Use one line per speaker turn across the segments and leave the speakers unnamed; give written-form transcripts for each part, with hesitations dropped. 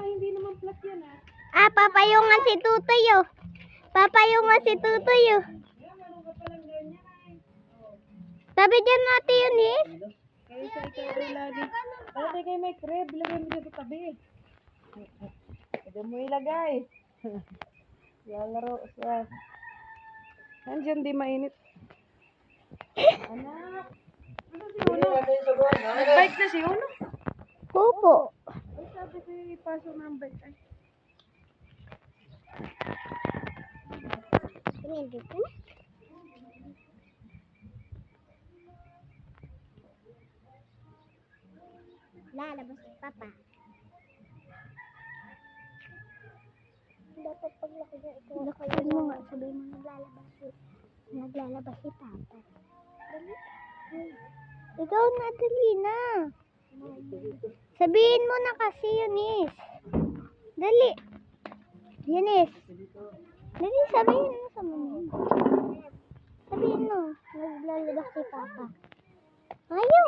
Hindi naman flat yan ah.
Papayungan si Tutoy oh. Papayungan si Tutoy oh. Sabi dyan natin yun eh.
Kaya sa ikaw rin lagi. Dati kayo may crib, ilagay mo dito tabi. Pwede mo ilagay. Laro siya. Nandiyan di mainit. Anak. Ano si Uno? Nag-bike na si Uno?
Opo.
Ay, sabi ko yung ipasok ng bike. Ay.
Pinindot ka na? Lalabas si Papa. Dapat paglaki niya ito. Sabihin mo nga, sabihin mo naglalabas si Papa. Ikaw na, dali na. Sabihin mo na kasi, Eunice. Dali. Eunice. Dali, sabihin mo sa mga. Sabihin mo, naglalabas si Papa. Ayaw.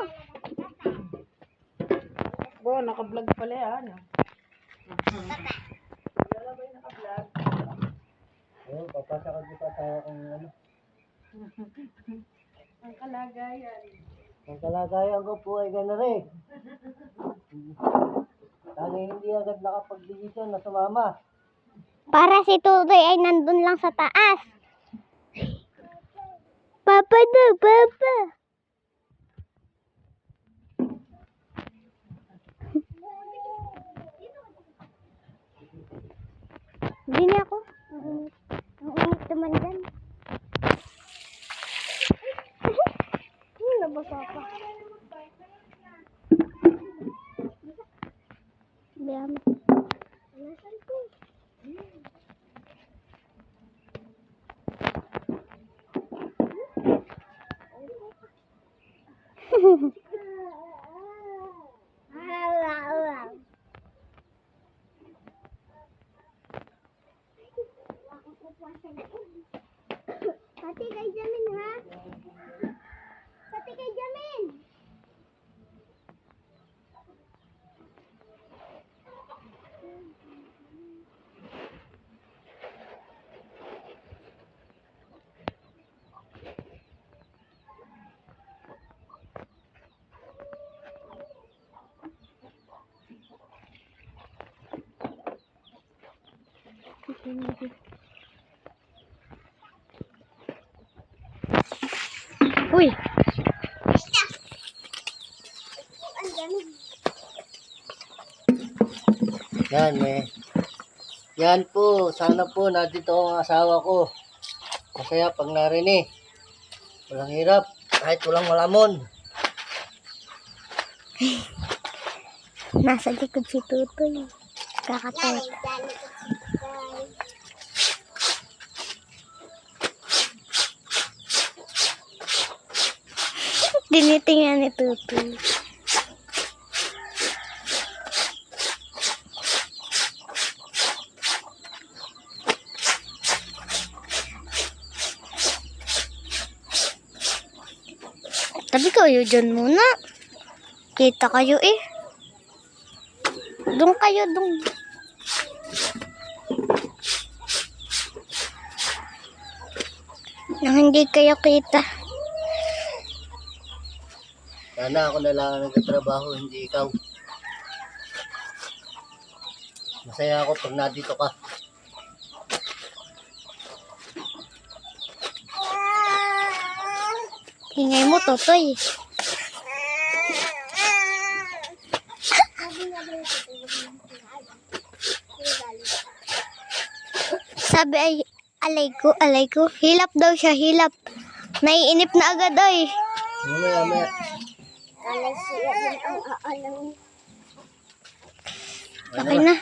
Bo, naka-vlog pala yan.
Ayun, papasakad kita sa kung ano.
Ang kalagayan.
Ang kalagayan ko po ay gano'n rin. Tanging hindi agad nakapag-desisyon na sumama.
Para si Tutoy ay nandun lang sa taas. Papa daw, Papa. Hindi niya ako. Ang init naman dyan. Nabasa pa. Biyan. Nasaan ko? Pati kay Jamin ha? Pati kay Jamin! Uy!
Yan Yan po, sana po nandito ang asawa ko. Masaya pag narinig. Walang hirap, kahit walang malamon.
Nasa likod si Tutoy. Kakatay. Tinitingnan ni Tutoy. Tabi kayo dyan muna. Kita kayo eh. Doon kayo, doon. Nang hindi kayo kita.
Sana ako na lang ang nagtatrabaho, hindi ikaw. Masaya ako pag nandito ka.
Ingay mo, Totoy. Sabi ay, alay ko. Hilap daw siya, hilap. Naiinip na agad ay.
Mamaya.
Okay na.